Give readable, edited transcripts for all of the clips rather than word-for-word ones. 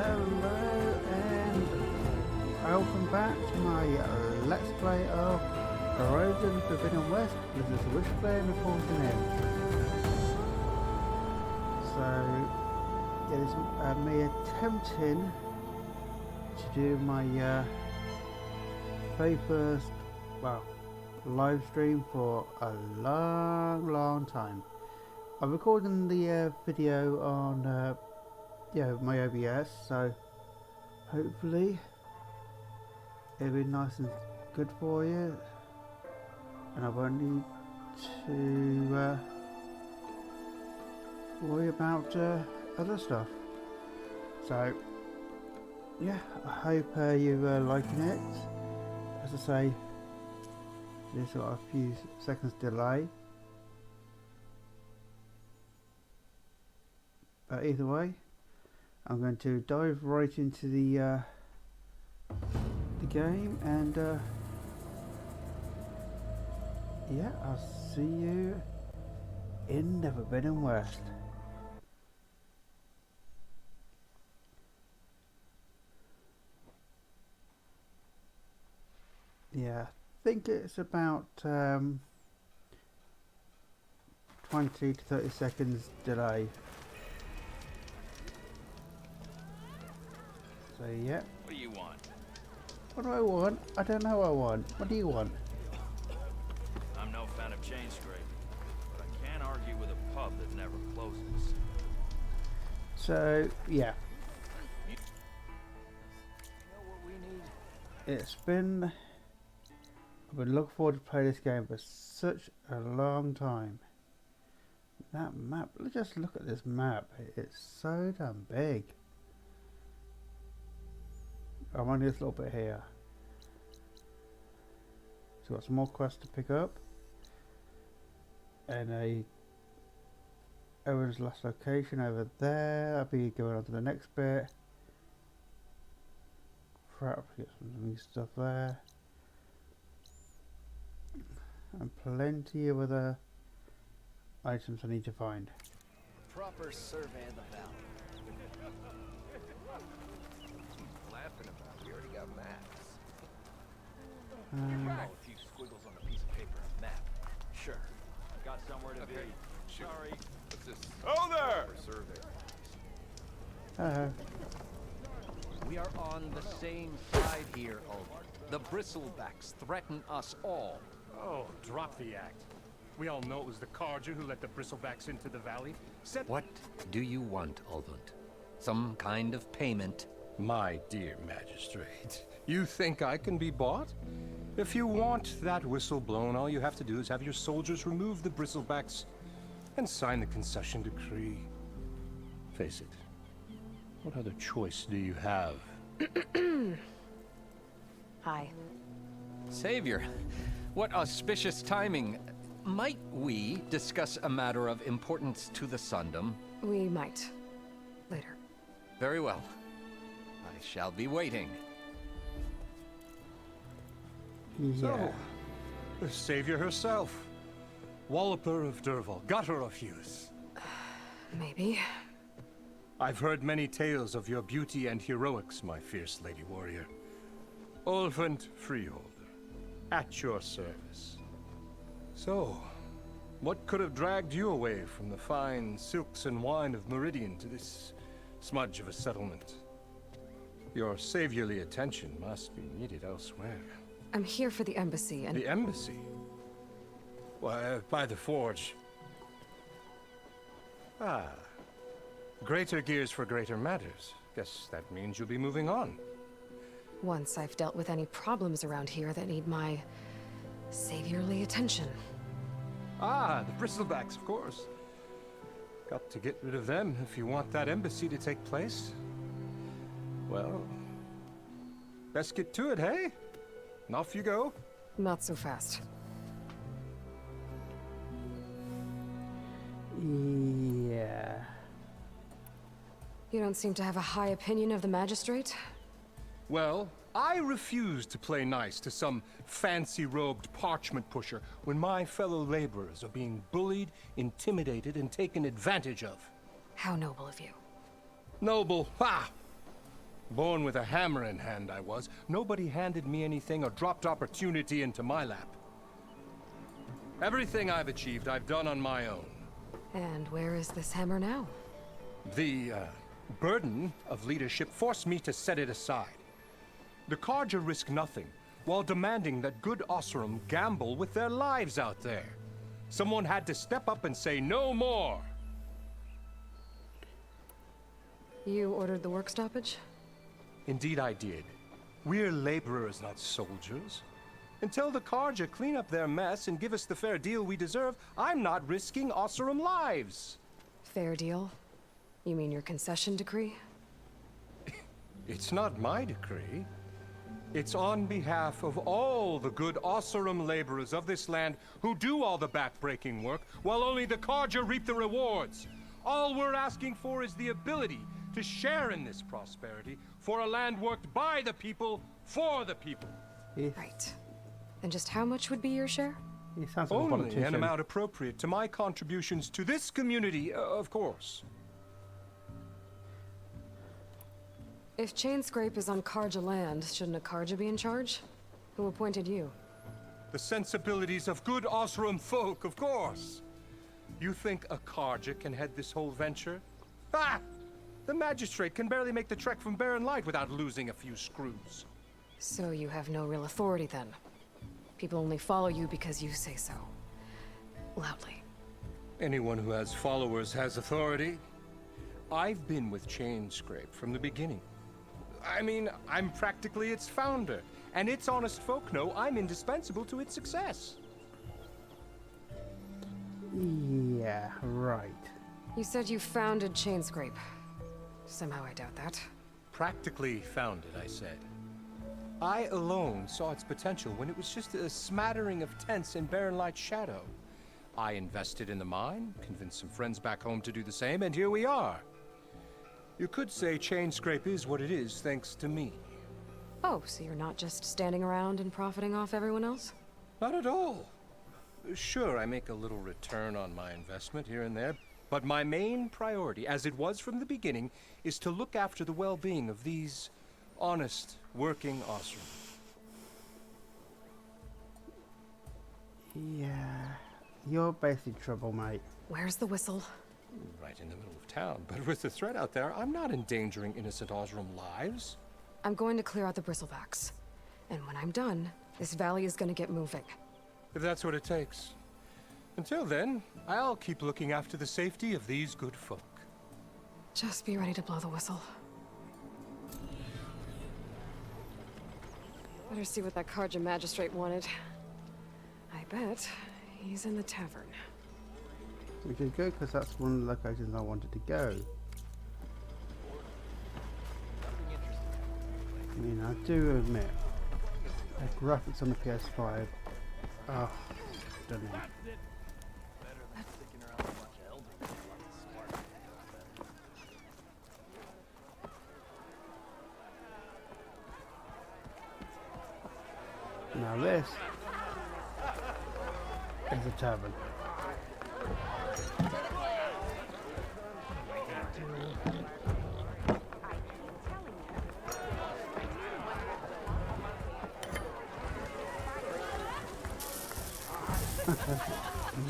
Hello and welcome back to my Let's Play of Horizon Forbidden West. This is Wishblend reporting in. So it is me attempting to do my very first, well, live stream for a long time. I'm recording the video on my OBS, so hopefully it'll be nice and good for you, and I won't need to worry about other stuff. So yeah, I hope you're liking it. As I say, there's got a few seconds delay, but either way, I'm going to dive right into the game, and yeah, I'll see you in the Forbidden West. Yeah, I think it's about 20 to 30 seconds delay. So yeah. What do you want? What do I want? I don't know what I want. What do you want? I'm no fan of Chainscrape, but I can't argue with a pub that never closes. So yeah. You know what we need? I've been looking forward to play this game for such a long time. That map, just look at this map. It's so damn big. I'm only this little bit here. So got some more quests to pick up. And Owen's last location over there. I'll be going on to the next bit. Crap, get some new stuff there. And plenty of other items I need to find. Proper survey of the valley. Laughing about. We already got maps. Oh, a few squiggles on a piece of paper. A map. Sure. Got somewhere to be. Sorry. What's this? Oh there! Survey. We are on the same side here, Ulver. The bristlebacks threaten us all. Oh, drop the act. We all know it was the Carja who let the bristlebacks into the valley. What do you want, Ulvund? Some kind of payment? My dear magistrate, you think I can be bought? If you want that whistle blown, all you have to do is have your soldiers remove the bristlebacks and sign the concession decree. Face it, what other choice do you have? Hi. Savior, what auspicious timing. Might we discuss a matter of importance to the Sundom? We might. Later. Very well. I shall be waiting. Yeah. So, the savior herself, Walloper of Derval, gutter of Hughes. Maybe. I've heard many tales of your beauty and heroics, my fierce lady warrior. Ulvund Freeholder, at your service. So, what could have dragged you away from the fine silks and wine of Meridian to this smudge of a settlement? Your saviorly attention must be needed elsewhere. I'm here for the embassy and... The embassy? Why, by the forge. Ah. Greater gears for greater matters. Guess that means you'll be moving on. Once I've dealt with any problems around here that need my saviorly attention. Ah, the bristlebacks, of course. Got to get rid of them if you want that embassy to take place. Well, best get to it, hey? And off you go. Not so fast. Yeah. You don't seem to have a high opinion of the magistrate? Well, I refuse to play nice to some fancy-robed parchment pusher when my fellow laborers are being bullied, intimidated, and taken advantage of. How noble of you. Noble, ha! Born with a hammer in hand, I was. Nobody handed me anything or dropped opportunity into my lap. Everything I've achieved, I've done on my own. And where is this hammer now? The burden of leadership forced me to set it aside. The Carja risk nothing, while demanding that good Osram gamble with their lives out there. Someone had to step up and say no more. You ordered the work stoppage? Indeed I did. We're laborers, not soldiers. Until the Carja clean up their mess and give us the fair deal we deserve, I'm not risking Osram lives. Fair deal? You mean your concession decree? It's not my decree. It's on behalf of all the good Osram laborers of this land who do all the backbreaking work, while only the Carja reap the rewards. All we're asking for is the ability to share in this prosperity for a land worked by the people, for the people. Yes. Right. And just how much would be your share? He sounds like a Only politician. an amount appropriate to my contributions to this community, of course. If Chainscrape is on Carja land, shouldn't a Carja be in charge? Who appointed you? The sensibilities of good Osram folk, of course. You think a Carja can head this whole venture? Ah! The magistrate can barely make the trek from Barren Light without losing a few screws. So you have no real authority then? People only follow you because you say so. Loudly. Anyone who has followers has authority. I've been with Chainscrape from the beginning. I mean, I'm practically its founder, and its honest folk know I'm indispensable to its success. Yeah, right. You said you founded Chainscrape. Somehow I doubt that. Practically founded, I said. I alone saw its potential when it was just a smattering of tents in Barren Light's shadow. I invested in the mine, convinced some friends back home to do the same, and here we are. You could say Chainscrape is what it is thanks to me. Oh, so you're not just standing around and profiting off everyone else? Not at all. Sure, I make a little return on my investment here and there, but my main priority, as it was from the beginning, is to look after the well-being of these honest, working Osram. Yeah, you're basically trouble, mate. Where's the whistle? Right in the middle of town, but with the threat out there, I'm not endangering innocent Osram lives. I'm going to clear out the bristlebacks. And when I'm done, this valley is going to get moving. If that's what it takes. Until then, I'll keep looking after the safety of these good folk. Just be ready to blow the whistle. Better see what that Carja magistrate wanted. I bet he's in the tavern. Which is good, because that's one of the locations I wanted to go. I mean, I do admit, the graphics on the PS5, oh, stunning. Now this is a tavern.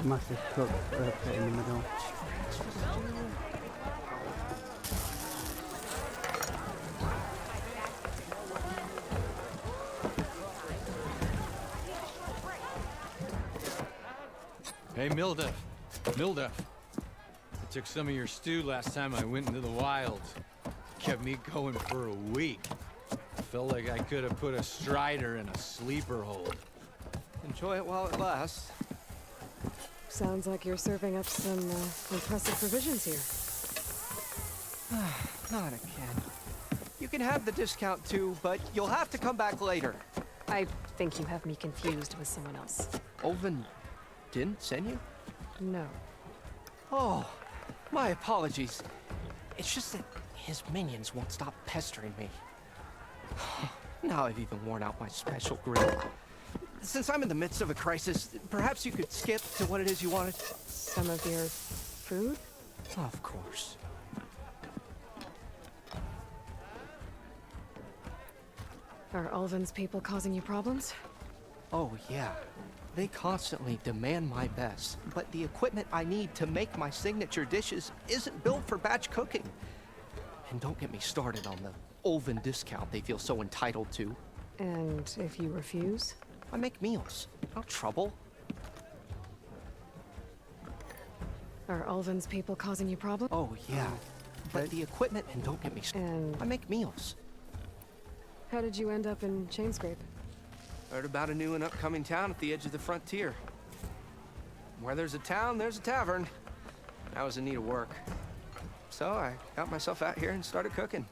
Massive cook pit in the middle. Hey, Milda. Milda. I took some of your stew last time I went into the wilds. Kept me going for a week. Felt like I could have put a strider in a sleeper hold. Enjoy it while it lasts. Sounds like you're serving up some impressive provisions here. Not again. You can have the discount too, but you'll have to come back later. I think you have me confused with someone else. Olvin didn't send you? No. Oh, my apologies. It's just that his minions won't stop pestering me. Now I've even worn out my special grill. Since I'm in the midst of a crisis, perhaps you could skip to what it is you wanted? Some of your food? Of course. Are Ulvin's people causing you problems? Oh, yeah. They constantly demand my best, but the equipment I need to make my signature dishes isn't built for batch cooking. And don't get me started on the Ulvin discount they feel so entitled to. And if you refuse? I make meals. No trouble. Are Ulvin's people causing you problems? Oh, yeah. But the equipment, and don't get me started. And I make meals. how did you end up in Chainscrape? Heard about a new and upcoming town at the edge of the frontier. Where there's a town, there's a tavern. I was in need of work. So I got myself out here and started cooking.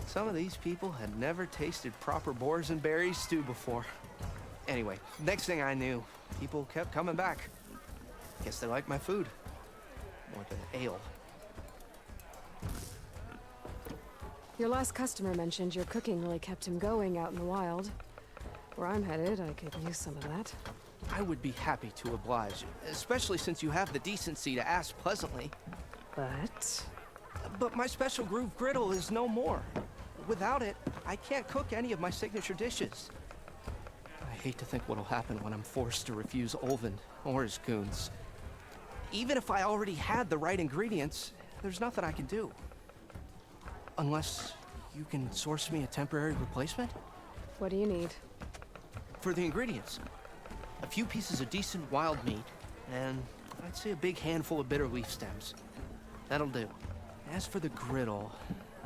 Some of these people had never tasted proper boars and berries stew before. Anyway, next thing I knew, people kept coming back. Guess they liked my food. Or the ale. Your last customer mentioned your cooking really kept him going out in the wild. Where I'm headed, I could use some of that. I would be happy to oblige, especially since you have the decency to ask pleasantly. But my special groove griddle is no more. Without it, I can't cook any of my signature dishes. I hate to think what'll happen when I'm forced to refuse Ulvin or his goons. Even if I already had the right ingredients, there's nothing I can do. Unless you can source me a temporary replacement? What do you need? For the ingredients, a few pieces of decent wild meat, and I'd say a big handful of bitter leaf stems. That'll do. As for the griddle,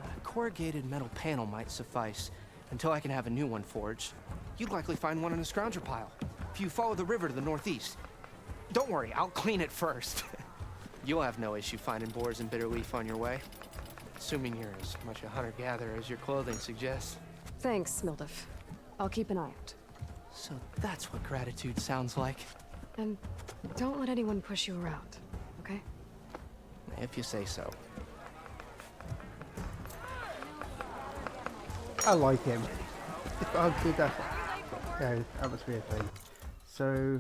a corrugated metal panel might suffice until I can have a new one forged. You'd likely find one in a scrounger pile, if you follow the river to the northeast. Don't worry, I'll clean it first. You'll have no issue finding boars and bitter leaf on your way. Assuming you're as much a hunter-gatherer as your clothing suggests. Thanks, Mildef. I'll keep an eye out. So that's what gratitude sounds like. And don't let anyone push you around, okay? If you say so. I like him. Oh, dude, that's yeah, atmosphere thing. So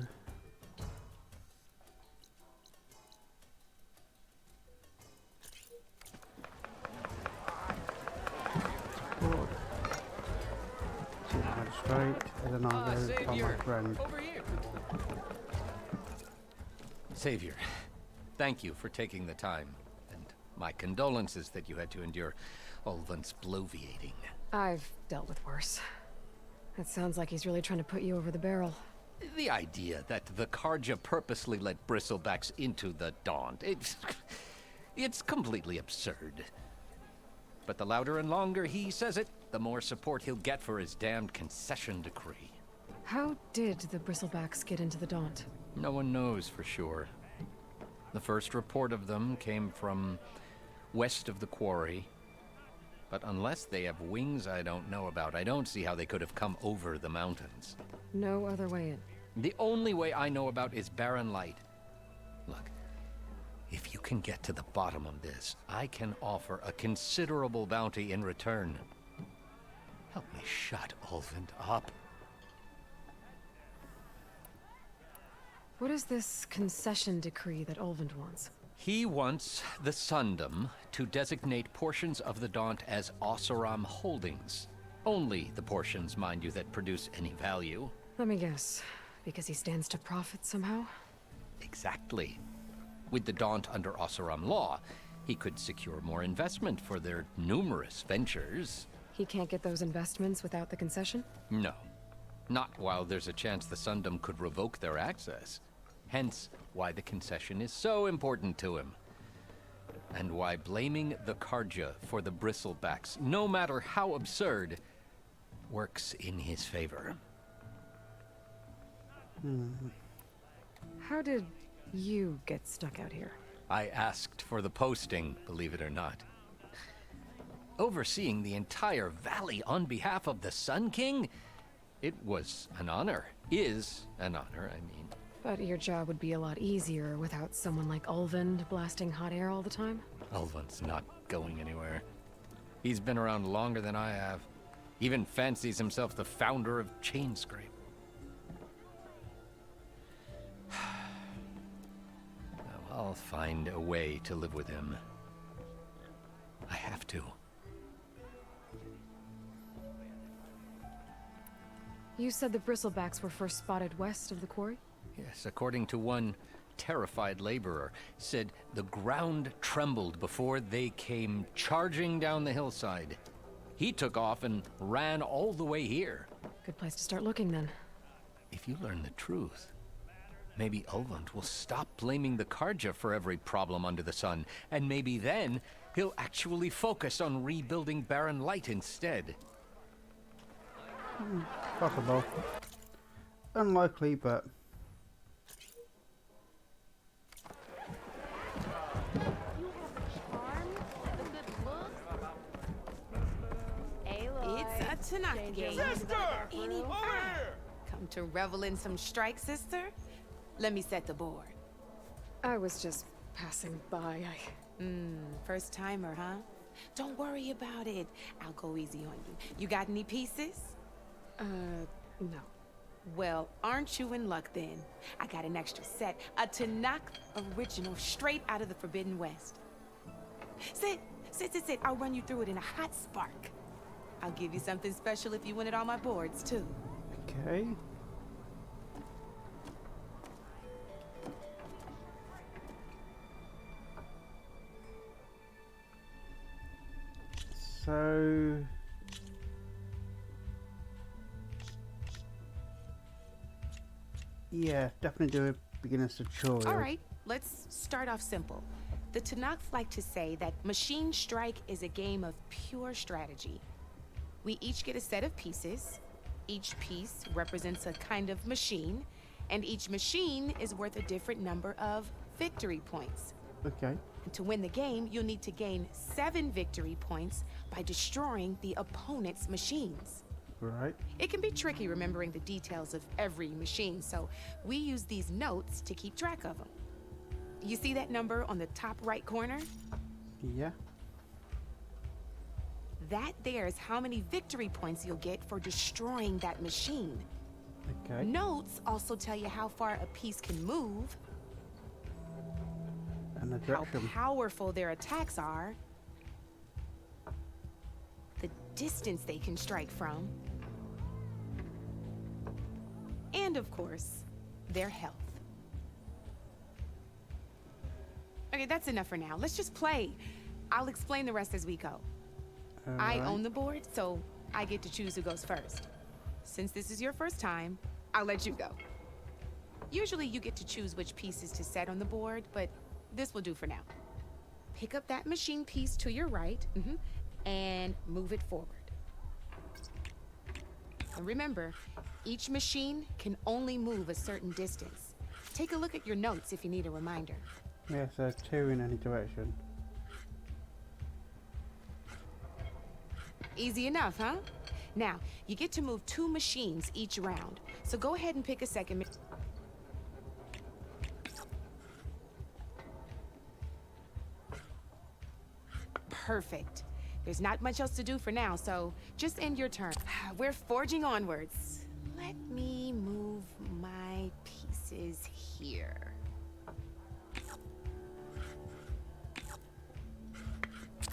magistrate, and then I'll go find my friend. Over here. Savior, thank you for taking the time, and my condolences that you had to endure Ulvin's bloviating. I've dealt with worse. It sounds like he's really trying to put you over the barrel. The idea that the Karja purposely let bristlebacks into the Daunt, it's completely absurd. But the louder and longer he says it, the more support he'll get for his damned concession decree. How did the Bristlebacks get into the Daunt? No one knows for sure. The first report of them came from west of the quarry. But unless they have wings I don't know about, I don't see how they could have come over the mountains. No other way in. The only way I know about is barren light. Look, if you can get to the bottom of this, I can offer a considerable bounty in return. Help me shut Ulvin up. What is this concession decree that Ulvin wants? He wants the Sundom to designate portions of the Daunt as Oseram holdings. Only the portions, mind you, that produce any value. Let me guess. Because he stands to profit somehow? Exactly. With the Daunt under Oseram law, he could secure more investment for their numerous ventures. He can't get those investments without the concession? No. Not while there's a chance the Sundom could revoke their access. Hence, why the concession is so important to him. And why blaming the Karja for the bristlebacks, no matter how absurd, works in his favor. How did you get stuck out here? I asked for the posting, believe it or not. Overseeing the entire valley on behalf of the Sun King? It was an honor. Is an honor, I mean. But your job would be a lot easier without someone like Ulvin blasting hot air all the time? Ulvin's not going anywhere. He's been around longer than I have. Even fancies himself the founder of Chainscrape. I'll find a way to live with him. I have to. You said the bristlebacks were first spotted west of the quarry? Yes, according to one terrified laborer, said the ground trembled before they came charging down the hillside. He took off and ran all the way here. Good place to start looking then. If you learn the truth, maybe Ulvund will stop blaming the Karja for every problem under the sun, and maybe then he'll actually focus on rebuilding Barren Light instead. Possible. Unlikely, but... It's a Tanakh game. Come to revel in some strike, sister? Let me set the board. I was just passing by. First timer, huh? Don't worry about it. I'll go easy on you. You got any pieces? No. Well, aren't you in luck then? I got an extra set. A Tanakh original straight out of the Forbidden West. Sit. I'll run you through it in a hot spark. I'll give you something special if you win it on my boards, too. Okay. So... yeah, definitely do a beginner's tutorial. All right, let's start off simple. The Tanakh like to say that Machine Strike is a game of pure strategy. We each get a set of pieces. Each piece represents a kind of machine, and each machine is worth a different number of victory points. Okay. And to win the game, you'll need to gain 7 victory points by destroying the opponent's machines. Right. It can be tricky remembering the details of every machine, so we use these notes to keep track of them. You see that number on the top right corner? Yeah. That there is how many victory points you'll get for destroying that machine. Okay. Notes also tell you how far a piece can move, And the how direction. powerful their attacks are, the distance they can strike from, and of course, their health. Okay, that's enough for now. Let's just play. I'll explain the rest as we go. I own the board, so I get to choose who goes first. Since this is your first time, I'll let you go. Usually you get to choose which pieces to set on the board, but this will do for now. Pick up that machine piece to your right, and move it forward. And remember, each machine can only move a certain distance. Take a look at your notes if you need a reminder. Yeah, so 2 in any direction. Easy enough, huh? Now, you get to move 2 machines each round, so go ahead and pick a second. Perfect. There's not much else to do for now, so just end your turn. We're forging onwards. Let me move my pieces here.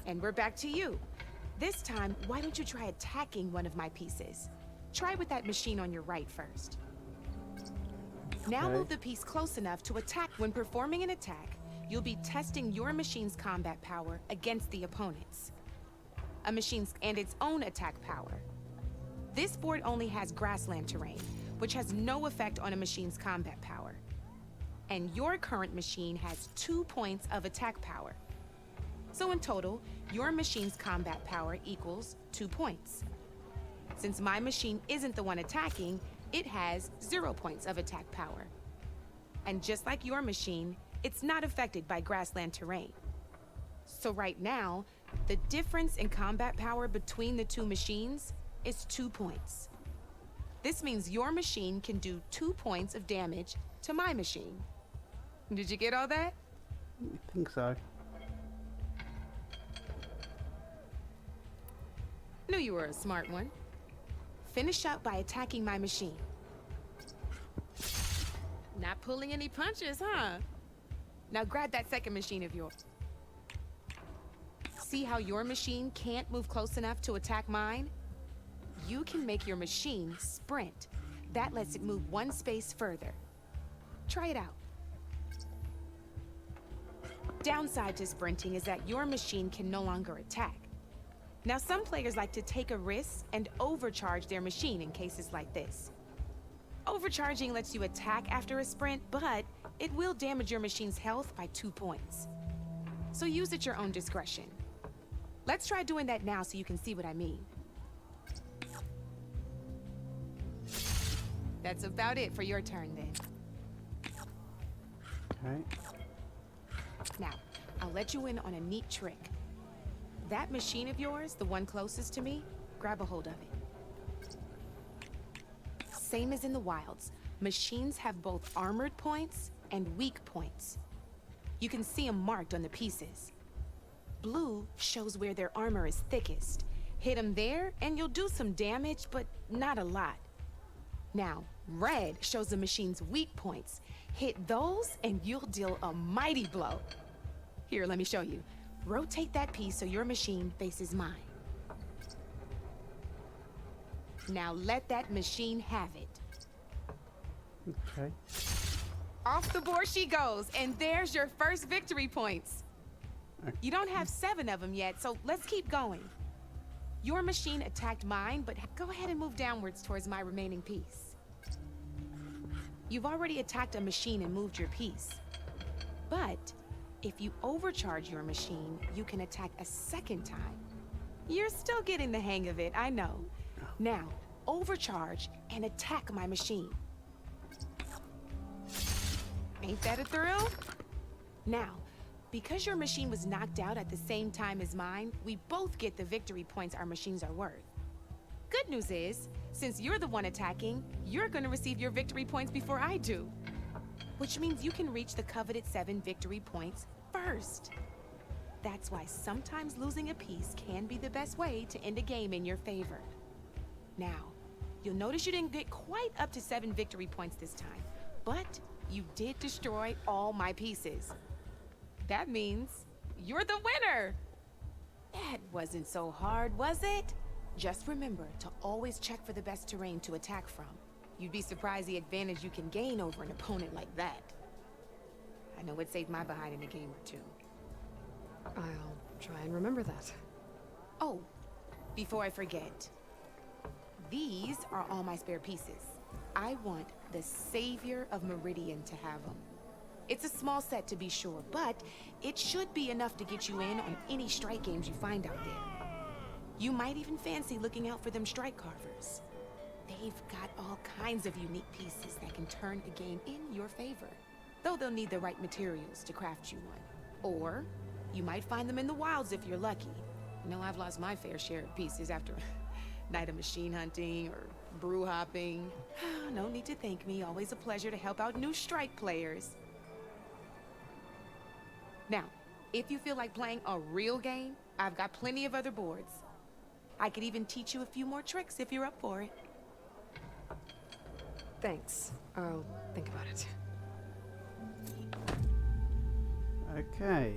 And we're back to you. This time, why don't you try attacking one of my pieces? Try with that machine on your right first. Now Okay. move the piece close enough to attack. When performing an attack, you'll be testing your machine's combat power against the opponent's. A machine's and its own attack power. This board only has grassland terrain, which has no effect on a machine's combat power. And your current machine has 2 points of attack power. So in total, your machine's combat power equals 2 points. Since my machine isn't the one attacking, it has 0 points of attack power. And just like your machine, it's not affected by grassland terrain. So right now, the difference in combat power between the 2 machines is 2 points. This means your machine can do 2 points of damage to my machine. Did you get all that? I think so. Knew you were a smart one. Finish up by attacking my machine. Not pulling any punches, huh? Now grab that second machine of yours. See how your machine can't move close enough to attack mine? you can make your machine sprint. That lets it move one space further. Try it out. Downside to sprinting is that your machine can no longer attack. Now, some players like to take a risk and overcharge their machine in cases like this. Overcharging lets you attack after a sprint, but it will damage your machine's health by 2 points. So use at your own discretion. Let's try doing that now so you can see what I mean. That's about it for your turn then. Okay. Now, I'll let you in on a neat trick. That machine of yours, the one closest to me, grab a hold of it. Same as in the wilds, machines have both armored points and weak points. You can see them marked on the pieces. Blue shows where their armor is thickest. Hit them there and you'll do some damage, but not a lot. Now, red shows the machine's weak points. Hit those and you'll deal a mighty blow. Here, let me show you. Rotate that piece so your machine faces mine. Now let that machine have it. Okay. Off the board she goes, and there's your first victory points. You don't have 7 of them yet, so let's keep going. Your machine attacked mine, but go ahead and move downwards towards my remaining piece. You've already attacked a machine and moved your piece. But if you overcharge your machine, you can attack a second time. You're still getting the hang of it, I know. Now, overcharge and attack my machine. Ain't that a thrill? Now, because your machine was knocked out at the same time as mine, we both get the victory points our machines are worth. Good news is, since you're the one attacking, you're gonna receive your victory points before I do. Which means you can reach the coveted 7 victory points first. That's why sometimes losing a piece can be the best way to end a game in your favor. Now, you'll notice you didn't get quite up to 7 victory points this time, but you did destroy all my pieces. That means you're the winner! That wasn't so hard, was it? Just remember to always check for the best terrain to attack from. You'd be surprised the advantage you can gain over an opponent like that. I know it saved my behind in a game or 2. I'll try and remember that. Oh, before I forget. These are all my spare pieces. I want the Savior of Meridian to have them. It's a small set to be sure, but it should be enough to get you in on any strike games you find out there. You might even fancy looking out for them strike carvers. They've got all kinds of unique pieces that can turn a game in your favor. Though they'll need the right materials to craft you one. Or you might find them in the wilds if you're lucky. You know, I've lost my fair share of pieces after a night of machine hunting or brew hopping. No need to thank me. Always a pleasure to help out new strike players. Now, if you feel like playing a real game, I've got plenty of other boards. I could even teach you a few more tricks if you're up for it. Thanks. I'll think about it. Okay.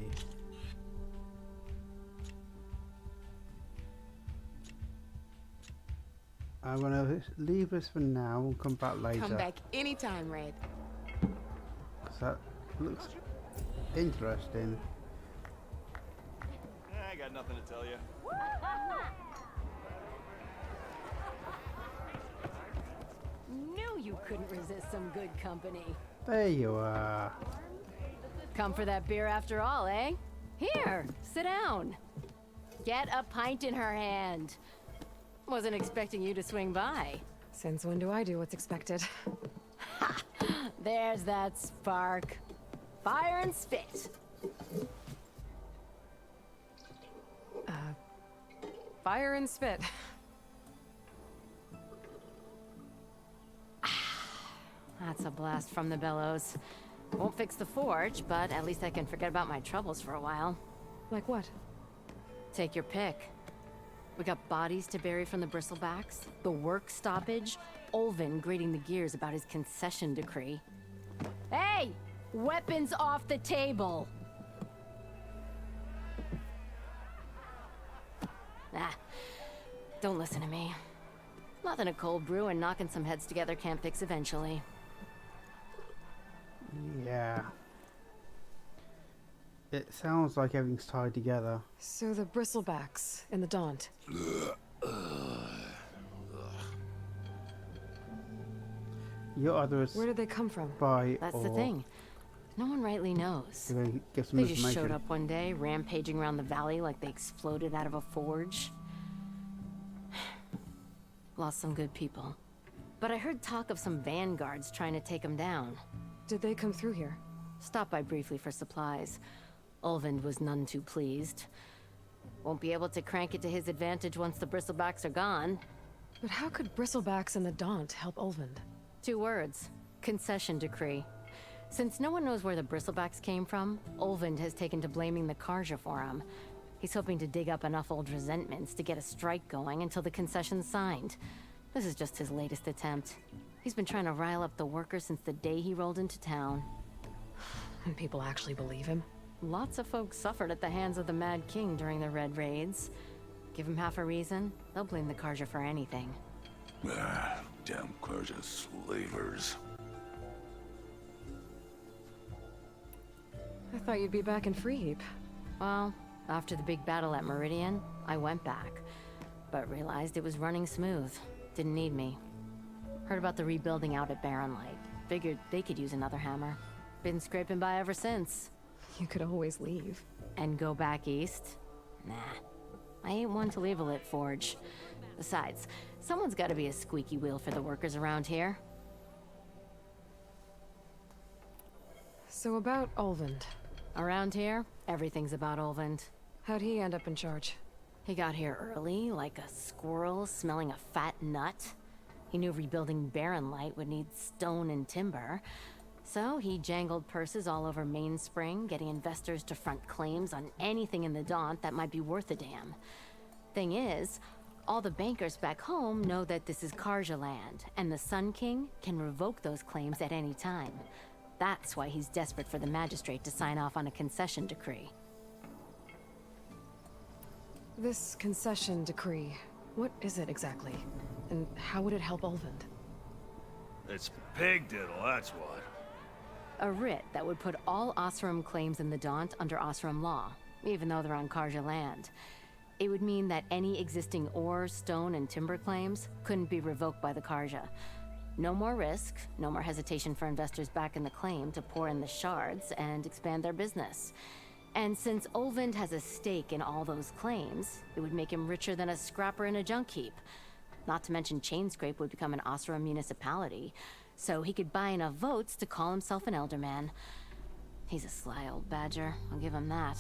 I'm gonna leave this for now. We'll come back later. Come back anytime, Red. So that looks interesting. I got nothing to tell you. Knew you couldn't resist some good company. There you are. Come for that beer after all, eh? Here, sit down. Get a pint in her hand. Wasn't expecting you to swing by. Since when do I do what's expected? Ha! There's that spark. Fire and spit. Fire and spit. That's a blast from the bellows. Won't fix the forge, but at least I can forget about my troubles for a while. Like what? Take your pick. We got bodies to bury from the bristlebacks, the work stoppage, Olvin grating the gears about his concession decree. Hey! Weapons off the table! Don't listen to me. Nothing a cold brew and knocking some heads together can't fix eventually. Yeah. It sounds like everything's tied together. So the bristlebacks in the Daunt. You're either Where did they come from? spy That's or the thing. No one rightly knows. you're gonna get some They just information. showed up one day, rampaging around the valley like they exploded out of a forge. Lost some good people. But I heard talk of some vanguards trying to take them down. Did they come through here? Stopped by briefly for supplies. Ulvund was none too pleased. Won't be able to crank it to his advantage once the bristlebacks are gone. But how could bristlebacks and the Daunt help Ulvund? 2 words. Concession decree. Since no one knows where the bristlebacks came from, Ulvund has taken to blaming the Karja for them. He's hoping to dig up enough old resentments to get a strike going until the concession's signed. This is just his latest attempt. He's been trying to rile up the workers since the day he rolled into town. And people actually believe him? Lots of folks suffered at the hands of the Mad King during the Red Raids. Give him half a reason, they'll blame the Karja for anything. Damn Karja slavers. I thought you'd be back in Freeheap. Well, after the big battle at Meridian, I went back, but realized it was running smooth. Didn't need me. Heard about the rebuilding out at Barren Light. Figured they could use another hammer. Been scraping by ever since. You could always leave. And go back east? Nah. I ain't one to leave a lit forge. Besides, someone's gotta be a squeaky wheel for the workers around here. So about Ulvund. Around here, everything's about Ulvund. How'd he end up in charge? He got here early, like a squirrel smelling a fat nut. He knew rebuilding Barren Light would need stone and timber. So he jangled purses all over Mainspring, getting investors to front claims on anything in the Daunt that might be worth a damn. Thing is, all the bankers back home know that this is Karja land, and the Sun King can revoke those claims at any time. That's why he's desperate for the magistrate to sign off on a concession decree. This concession decree, what is it exactly? And how would it help Ulvund? It's pig diddle, that's what. A writ that would put all Osram claims in the Daunt under Osram law, even though they're on Karja land. It would mean that any existing ore, stone, and timber claims couldn't be revoked by the Karja. No more risk, no more hesitation for investors back in the claim to pour in the shards and expand their business. And since Ulvund has a stake in all those claims, it would make him richer than a scrapper in a junk heap. Not to mention Chainscrape would become an Osram municipality, so he could buy enough votes to call himself an elderman. He's a sly old badger, I'll give him that.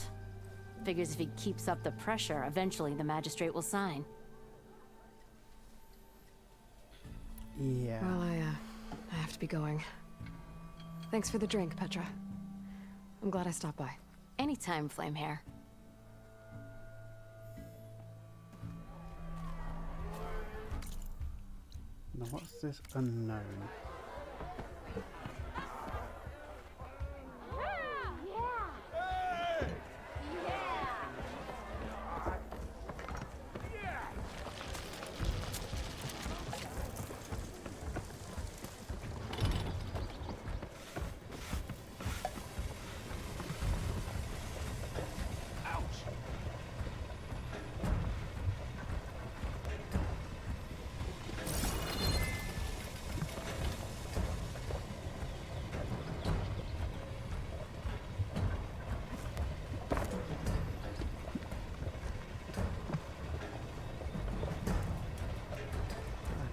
Figures if he keeps up the pressure, eventually the magistrate will sign. Yeah. Well, I have to be going. Thanks for the drink, Petra. I'm glad I stopped by. Anytime, Flamehair. Now what's this unknown?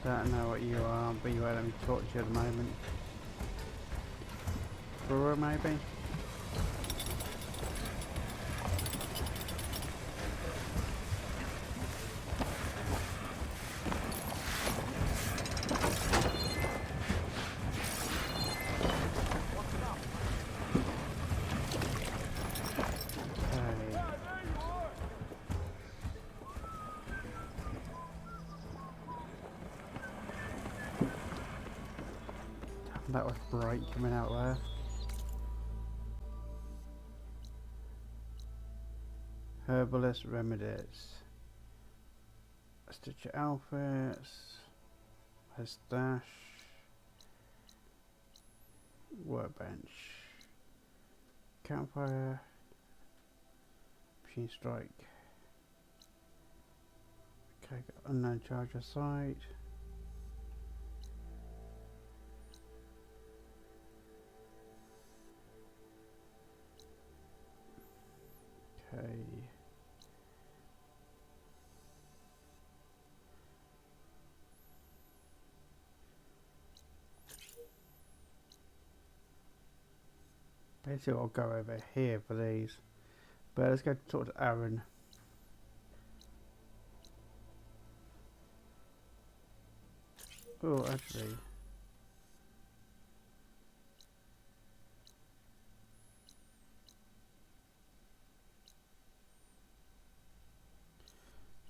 I don't know what you are, but you won't let me talk to you at the moment. Brewer, maybe? Okay. That was bright coming out there. Herbalist remedies. Stitcher outfits. Mustache. Workbench. Campfire. Machine strike. Okay, got unknown charger site. Okay. Basically, I'll go over here for these. But let's go talk to Aaron. Oh, actually.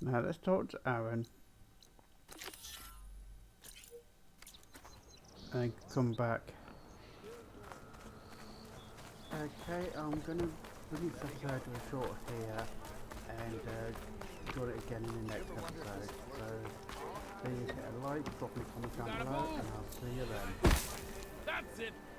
Now let's talk to Aaron. And come back. Okay, I'm gonna bring this episode to a short here and do it again in the next episode. So please hit a like, drop me a comment down below, and I'll see you then. That's it!